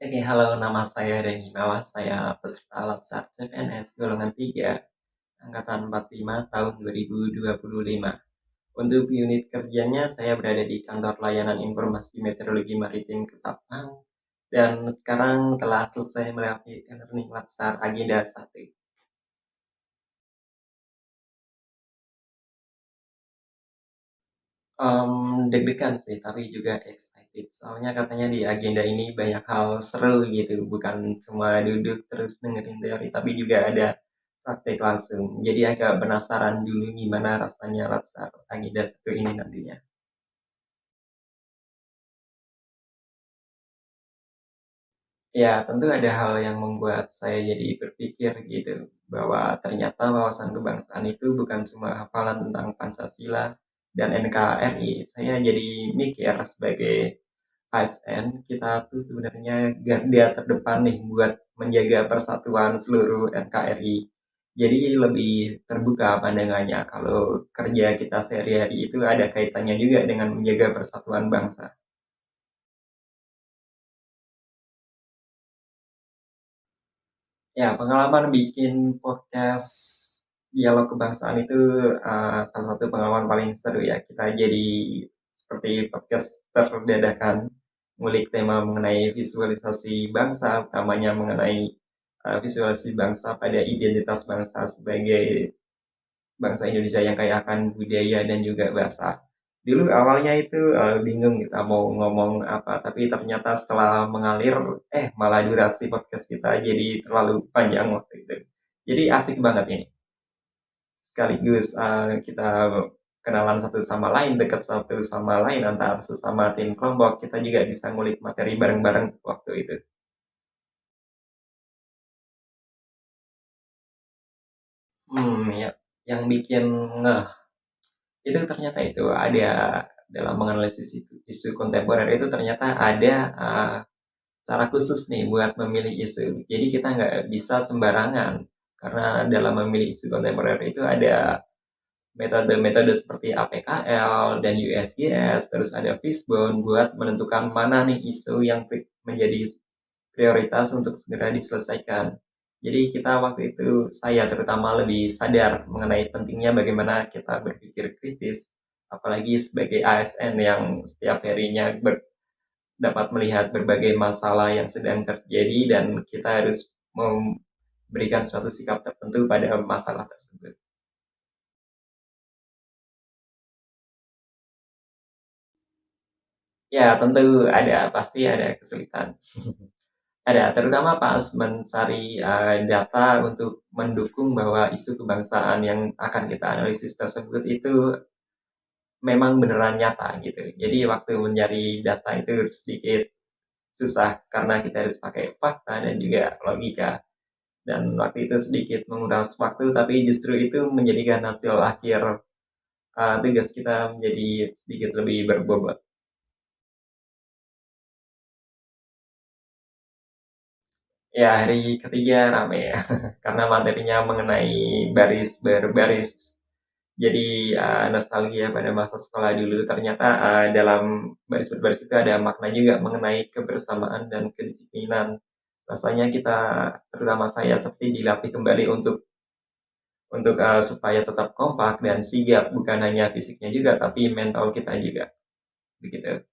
Oke, halo, nama saya Dani Mawas. Saya peserta Latsar CPNS golongan 3, angkatan 45 tahun 2025. Untuk unit kerjanya, saya berada di Kantor Layanan Informasi Meteorologi Maritim Ketapang, dan sekarang telah selesai melewati e-learning Latsar Agenda 1. Deg-degan sih, tapi juga excited. Soalnya katanya di agenda ini banyak hal seru gitu, bukan cuma duduk terus dengerin teori, tapi juga ada praktek langsung. Jadi agak penasaran dulu gimana rasanya laksar agenda satu ini nantinya. Ya, tentu ada hal yang membuat saya jadi berpikir gitu, bahwa ternyata wawasan kebangsaan itu bukan cuma hafalan tentang Pancasila dan NKRI. Saya jadi mikir sebagai ASN, kita tuh sebenarnya garda terdepan nih buat menjaga persatuan seluruh NKRI. Jadi lebih terbuka pandangannya kalau kerja kita sehari-hari itu ada kaitannya juga dengan menjaga persatuan bangsa. Ya, pengalaman bikin podcast dialog kebangsaan itu salah satu pengalaman paling seru ya. Kita jadi seperti podcast dadakan, ngulik tema mengenai visualisasi bangsa, utamanya mengenai visualisasi bangsa pada identitas bangsa sebagai bangsa Indonesia yang kaya akan budaya dan juga bahasa. Dulu awalnya itu bingung kita mau ngomong apa, tapi ternyata setelah mengalir, malah durasi podcast kita jadi terlalu panjang waktu itu. Jadi asik banget ini. Sekaligus kita kenalan satu sama lain, dekat satu sama lain antar sesama tim kelompok. Kita juga bisa ngulik materi bareng-bareng waktu itu. Ya, yang bikin ngeh itu ternyata itu ada dalam menganalisis isu kontemporer itu ternyata ada cara khusus nih buat memilih isu. Jadi kita nggak bisa sembarangan karena dalam memilih isu kontemporer itu ada metode-metode seperti APKL dan USGS, terus ada Fishbone buat menentukan mana nih isu yang menjadi prioritas untuk segera diselesaikan. Jadi kita waktu itu, saya terutama lebih sadar mengenai pentingnya bagaimana kita berpikir kritis, apalagi sebagai ASN yang setiap harinya dapat melihat berbagai masalah yang sedang terjadi dan kita harus memberikan suatu sikap tertentu pada masalah tersebut. Ya, tentu ada, pasti ada kesulitan. Ada, terutama pas mencari data untuk mendukung bahwa isu kebangsaan yang akan kita analisis tersebut itu memang beneran nyata gitu. Jadi waktu mencari data itu sedikit susah karena kita harus pakai fakta dan juga logika. Dan waktu itu sedikit menguras waktu, tapi justru itu menjadikan hasil akhir tugas kita menjadi sedikit lebih berbobot. Ya, hari ketiga rame ya, karena materinya mengenai baris berbaris. Jadi nostalgia pada masa sekolah dulu. Ternyata dalam baris berbaris itu ada makna juga mengenai kebersamaan dan kedisiplinan. Rasanya kita, terutama saya, seperti dilatih kembali untuk supaya tetap kompak dan sigap, bukan hanya fisiknya juga, tapi mental kita juga. Begitu.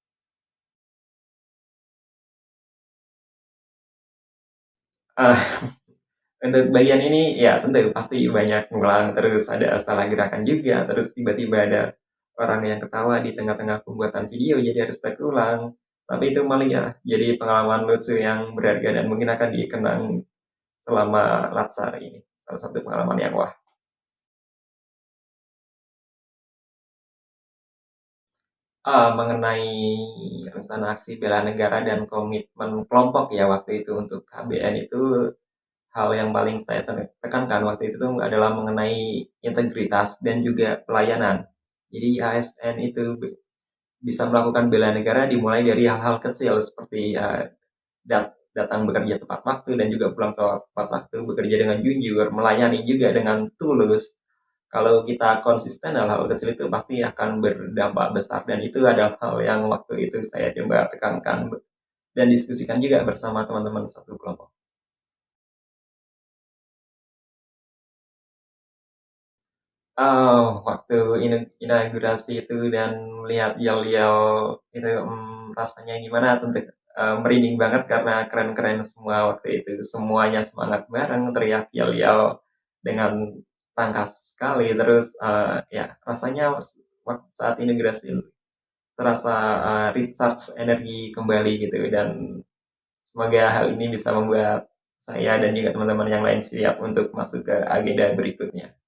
Ah, untuk bagian ini ya tentu pasti banyak ngulang, terus ada salah gerakan juga, terus tiba-tiba ada orang yang ketawa di tengah-tengah pembuatan video jadi harus take ulang. Tapi itu malah ya jadi pengalaman lucu yang berharga dan mungkin akan dikenang selama Latsar ini. Salah satu pengalaman yang wah. Mengenai rencana aksi bela negara dan komitmen kelompok ya waktu itu untuk KBN itu, hal yang paling saya tekankan waktu itu tuh adalah mengenai integritas dan juga pelayanan. Jadi ASN itu bisa melakukan bela negara dimulai dari hal-hal kecil seperti datang bekerja tepat waktu dan juga pulang tepat waktu, bekerja dengan jujur, melayani juga dengan tulus. Kalau kita konsisten hal-hal kecil itu pasti akan berdampak besar dan itu adalah hal yang waktu itu saya coba tekankan dan diskusikan juga bersama teman-teman satu kelompok. Waktu inaugurasi itu dan melihat yel-yel itu, rasanya gimana, tentu, merinding banget karena keren-keren semua waktu itu. Semuanya semangat bareng, teriak yel-yel dengan tangkas sekali, terus, ya rasanya saat inaugurasi terasa, recharge energi kembali gitu, dan semoga hal ini bisa membuat saya dan juga teman-teman yang lain siap untuk masuk ke agenda berikutnya.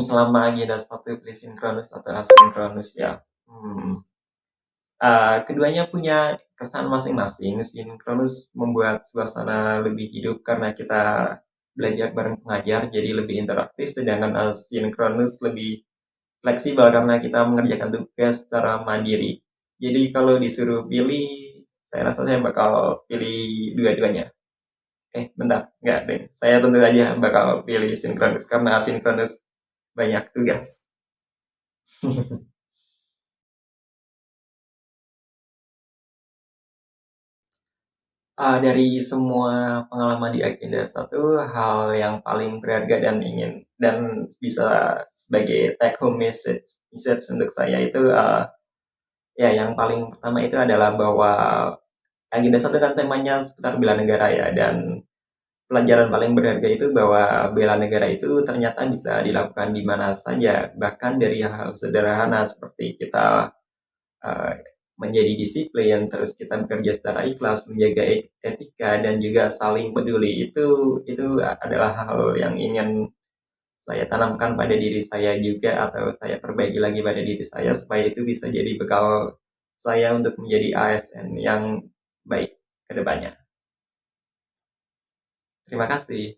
Selama agenda satu pilih sinkronus atau asinkronus ya. Keduanya punya kesan masing-masing. Sinkronus membuat suasana lebih hidup karena kita belajar bareng pengajar, jadi lebih interaktif, sedangkan asinkronus lebih fleksibel karena kita mengerjakan tugas secara mandiri. Jadi kalau disuruh pilih, saya rasa saya bakal pilih dua-duanya. Bentar, nggak deh. Saya tentu aja bakal pilih sinkronus karena asinkronus banyak tugas. Dari semua pengalaman di agenda satu, hal yang paling berharga dan ingin dan bisa sebagai take home message message untuk saya itu, ya yang paling pertama itu adalah bahwa agenda satu kan temanya seputar bela negara ya, dan pelajaran paling berharga itu bahwa bela negara itu ternyata bisa dilakukan di mana saja, bahkan dari hal-hal sederhana seperti kita eh, menjadi disiplin, terus kita bekerja secara ikhlas, menjaga etika dan juga saling peduli. Itu adalah hal yang ingin saya tanamkan pada diri saya juga, atau saya perbaiki lagi pada diri saya supaya itu bisa jadi bekal saya untuk menjadi ASN yang baik ke depannya. Terima kasih.